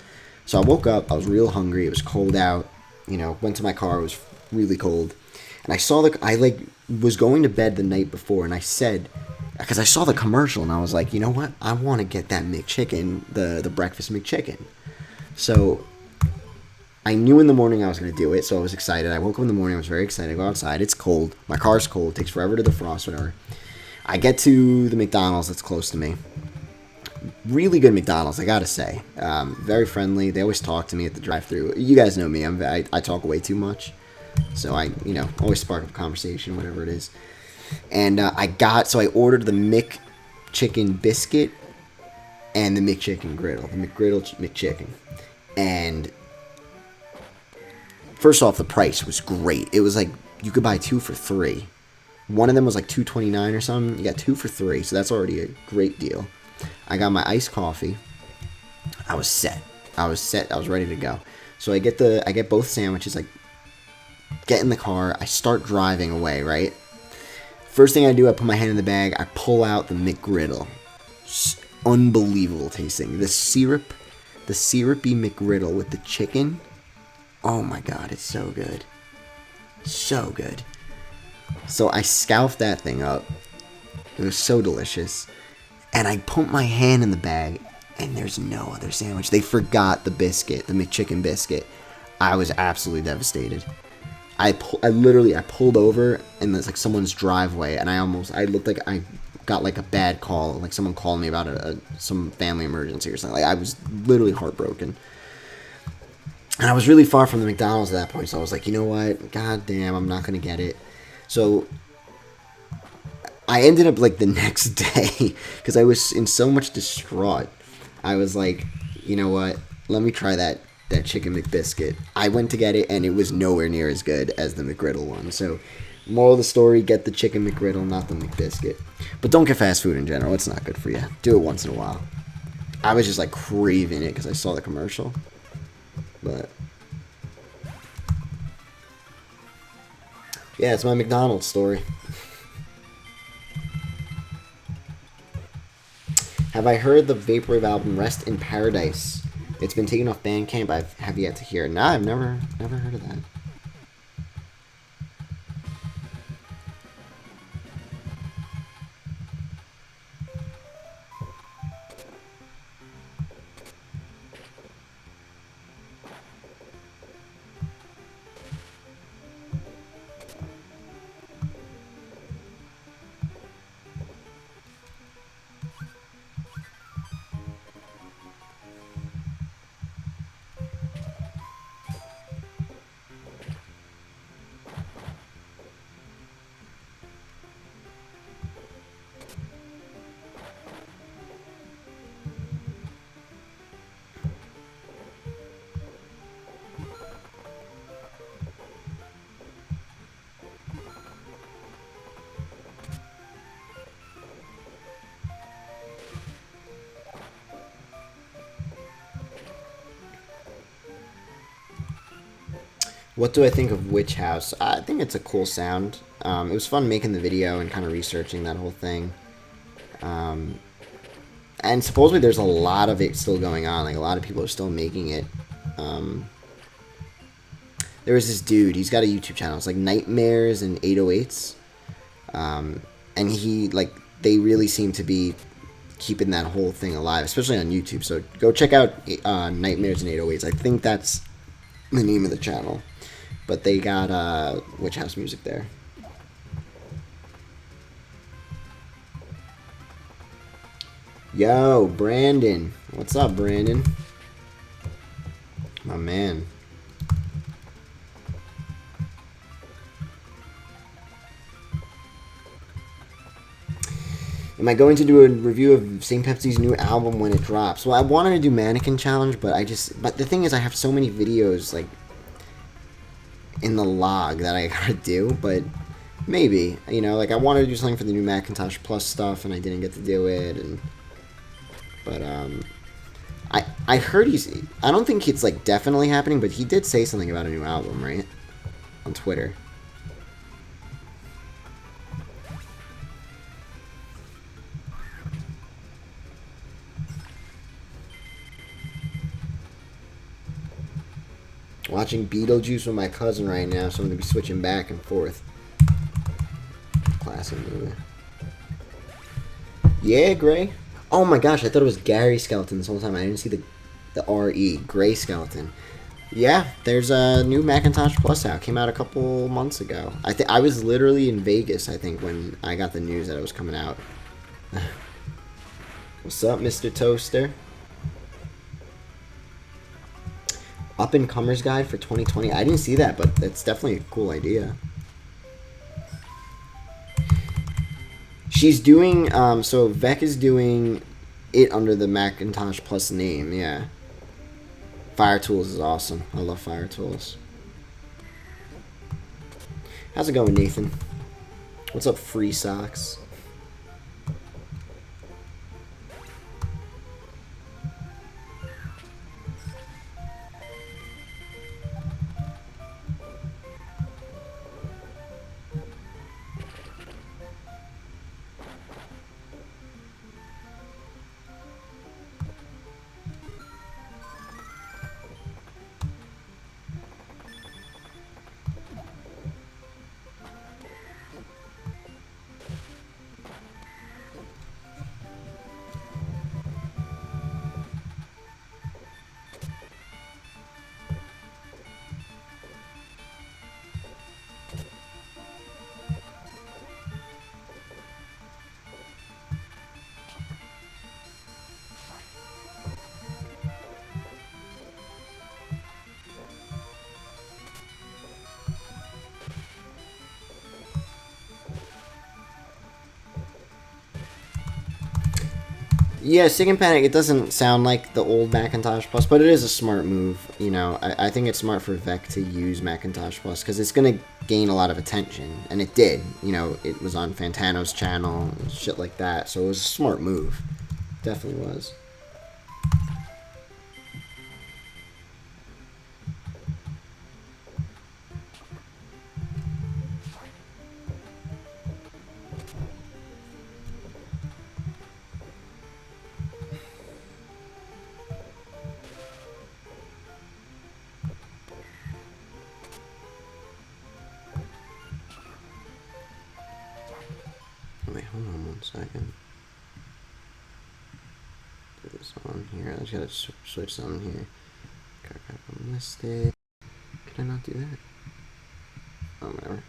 So I woke up, I was real hungry, it was cold out, you know, went to my car, it was really cold. And I was going to bed the night before and I said, because I saw the commercial and I was like, you know what, I want to get that McChicken, the breakfast McChicken. So I knew in the morning I was going to do it, so I was excited. I woke up in the morning, I was very excited, I go outside, it's cold, my car's cold, it takes forever to defrost, whatever. I get to the McDonald's that's close to me. Really good McDonald's, I gotta say. Very friendly. They always talk to me at the drive-thru. You guys know me. I talk way too much, so I always spark up a conversation, whatever it is. And I ordered the McChicken biscuit and the McChicken griddle, the McGriddle McChicken. And first off, the price was great. It was like you could buy 2 for $3. One of them was like $2.29 or something. You got 2 for $3, so that's already a great deal. I got my iced coffee. I was set. I was ready to go. So I get both sandwiches. I get in the car. I start driving away, right? First thing I do, I put my hand in the bag. I pull out the McGriddle. Unbelievable tasting. The syrupy McGriddle with the chicken. Oh my god, it's so good. So good. So I scoufed that thing up. It was so delicious. And I put my hand in the bag, and there's no other sandwich. They forgot the biscuit, the McChicken biscuit. I was absolutely devastated. I pulled over in this, like, someone's driveway, and I looked like I got, like, a bad call. Like, someone called me about some family emergency or something. Like, I was literally heartbroken. And I was really far from the McDonald's at that point, so I was like, you know what? God damn, I'm not going to get it. So I ended up, like, the next day, because I was in so much distraught. I was like, you know what? Let me try that chicken McBiscuit. I went to get it, and it was nowhere near as good as the McGriddle one. So, moral of the story, get the chicken McGriddle, not the McBiscuit. But don't get fast food in general. It's not good for you. Do it once in a while. I was just, like, craving it because I saw the commercial. But yeah, it's my McDonald's story. Have I heard the Vaporwave album Rest in Paradise? It's been taken off Bandcamp. I have yet to hear. Nah, I've never heard of that. What do I think of Witch House? I think it's a cool sound. It was fun making the video and kind of researching that whole thing. And supposedly there's a lot of it still going on. Like, a lot of people are still making it. There was this dude. He's got a YouTube channel. It's like Nightmares and 808s. And he, like, they really seem to be keeping that whole thing alive, especially on YouTube. So go check out Nightmares and 808s. I think that's the name of the channel. But they got Witch House music there. Yo, Brandon. What's up, Brandon? My man. Am I going to do a review of St. Pepsi's new album when it drops? Well, I wanted to do Mannequin Challenge, but but the thing is, I have so many videos, like, in the log that I gotta do, but maybe, you know, like, I wanted to do something for the new Macintosh Plus stuff, and I didn't get to do it, but, I heard I don't think it's, like, definitely happening, but he did say something about a new album, right? On Twitter. Watching Beetlejuice with my cousin right now, so I'm going to be switching back and forth. Classic movie. Yeah, Gray. Oh my gosh, I thought it was Gary Skeleton this whole time. I didn't see the R-E. Gray Skeleton. Yeah, there's a new Macintosh Plus out. Came out a couple months ago. I was literally in Vegas, I think, when I got the news that it was coming out. What's up, Mr. Toaster? Up-and-Comers Guide for 2020. I didn't see that, but that's definitely a cool idea. She's doing, so Vec is doing it under the Macintosh Plus name, yeah. Fire Tools is awesome. I love Fire Tools. How's it going, Nathan? What's up, Free Socks? Yeah, Sig and Panic, it doesn't sound like the old Macintosh Plus, but it is a smart move. You know, I think it's smart for Vec to use Macintosh Plus because it's going to gain a lot of attention, and it did. You know, it was on Fantano's channel and shit like that, so it was a smart move. Definitely was. Wait, hold on 1 second. Put this on here. I just gotta switch something here. Unlisted. Can I not do that? Oh, whatever.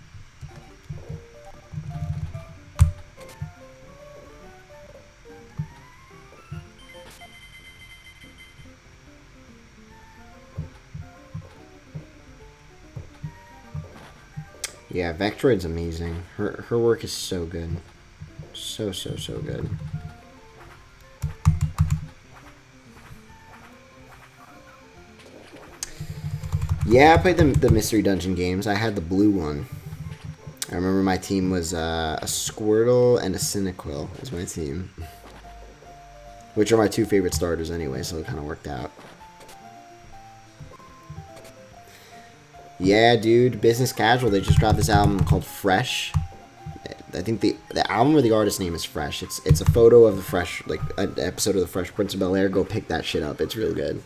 Yeah, Vectroid's amazing. Her work is so good. So good. Yeah, I played the Mystery Dungeon games. I had the blue one. I remember my team was a Squirtle and a Cyndaquil was my team. Which are my two favorite starters anyway, so it kind of worked out. Yeah, dude, Business Casual, they just dropped this album called Fresh. I think the album or the artist name is Fresh. It's a photo of the Fresh, like an episode of the Fresh Prince of Bel-Air. Go pick that shit up. It's really good.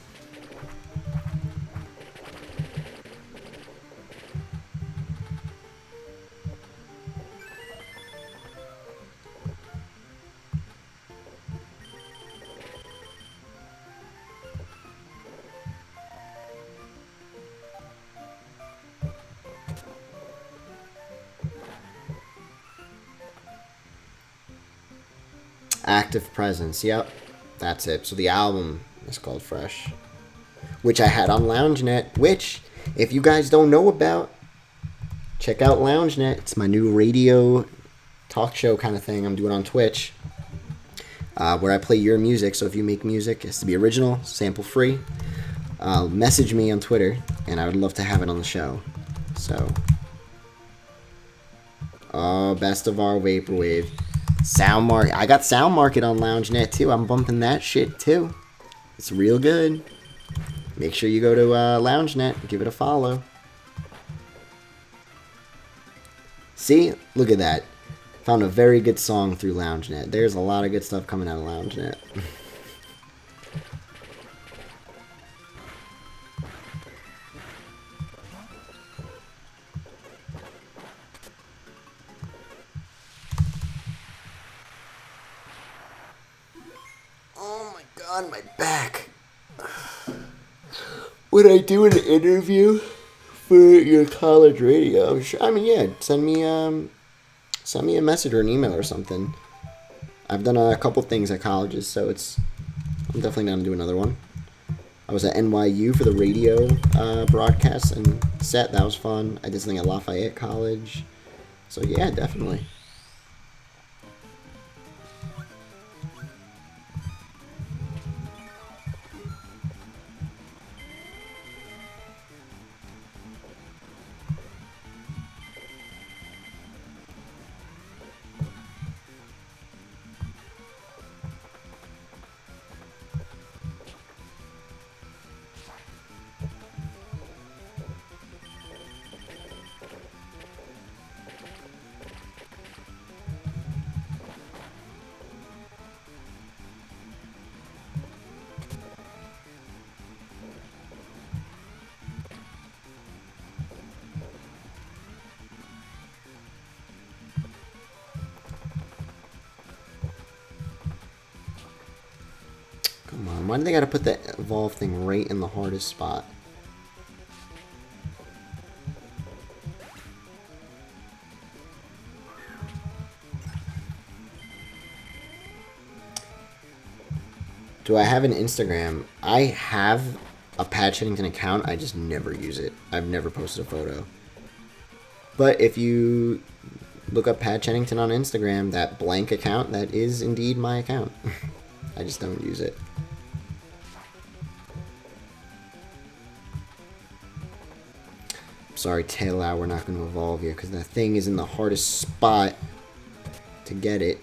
Active Presence, yep. That's it. So the album is called Fresh. Which I had on LoungeNet, which, if you guys don't know about, check out LoungeNet. It's my new radio talk show kind of thing I'm doing on Twitch. Where I play your music, so if you make music, it has to be original, sample free. Message me on Twitter, and I would love to have it on the show. So, Best of Our Vaporwave. I got Sound Market on LoungeNet too. I'm bumping that shit too. It's real good. Make sure you go to LoungeNet, give it a follow. See? Look at that. Found a very good song through LoungeNet. There's a lot of good stuff coming out of LoungeNet. Oh my god, my back. Would I do an interview for your college radio? Sure. I mean, yeah, send me a message or an email or something. I've done a couple things at colleges, so I'm definitely down to do another one. I was at NYU for the radio broadcast and set. That was fun. I did something at Lafayette College. So yeah, definitely. Come on, why do they gotta put that evolve thing right in the hardest spot? Do I have an Instagram? I have a Pat Chennington account, I just never use it. I've never posted a photo. But if you look up Pat Chennington on Instagram, that blank account, that is indeed my account. I just don't use it. Sorry, Taillow, we're not going to evolve you because that thing is in the hardest spot to get it.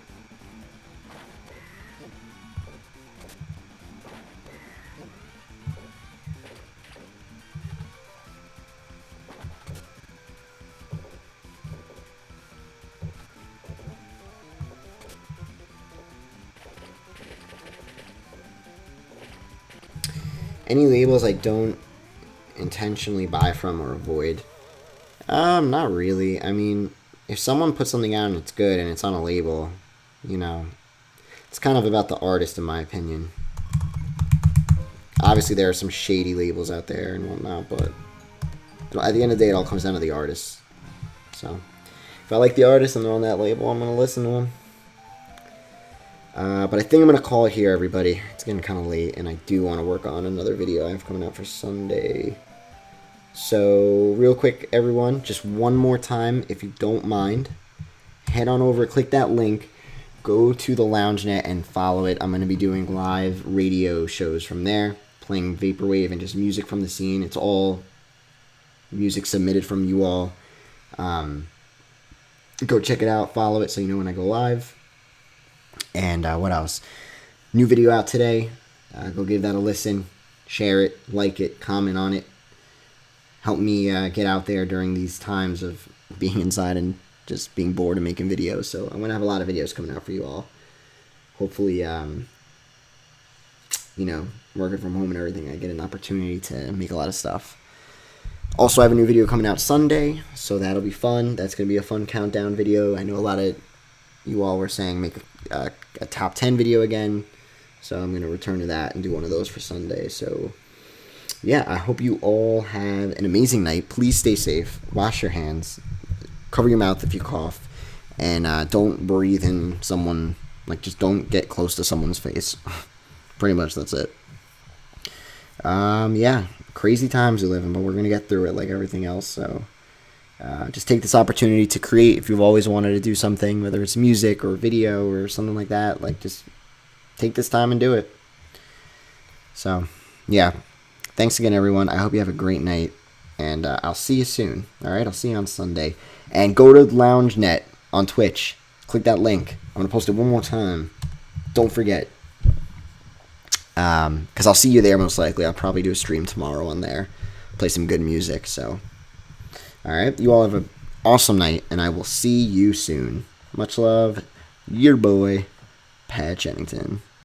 Any labels I don't intentionally buy from or avoid? Not really. I mean, if someone puts something out and it's good and it's on a label, you know, it's kind of about the artist in my opinion. Obviously there are some shady labels out there and whatnot, but at the end of the day it all comes down to the artist. So, if I like the artist and they're on that label, I'm going to listen to them. But I think I'm going to call it here, everybody. It's getting kind of late, and I do want to work on another video I have coming out for Sunday. So, real quick, everyone, just one more time, if you don't mind, head on over, click that link, go to the LoungeNet and follow it. I'm going to be doing live radio shows from there, playing Vaporwave and just music from the scene. It's all music submitted from you all. Go check it out, follow it so you know when I go live. And what else? New video out today. Go give that a listen. Share it, like it, comment on it. Help me get out there during these times of being inside and just being bored and making videos. So I'm going to have a lot of videos coming out for you all. Hopefully, you know, working from home and everything, I get an opportunity to make a lot of stuff. Also, I have a new video coming out Sunday, so that'll be fun. That's going to be a fun countdown video. I know a lot of you all were saying make a top 10 video again, so I'm going to return to that and do one of those for Sunday. So yeah, I hope you all have an amazing night. Please stay safe, wash your hands, cover your mouth if you cough, and don't breathe in someone, like just don't get close to someone's face. Pretty much that's it. Yeah, crazy times we live in, but we're going to get through it like everything else. So just take this opportunity to create. If you've always wanted to do something, whether it's music or video or something like that, like just take this time and do it. So yeah, thanks again, everyone. I hope you have a great night, and I'll see you soon. All right, I'll see you on Sunday. And go to LoungeNet on Twitch. Click that link. I'm going to post it one more time. Don't forget. Because I'll see you there most likely. I'll probably do a stream tomorrow on there. Play some good music. So, all right. You all have an awesome night, and I will see you soon. Much love. Your boy, Pat Chennington.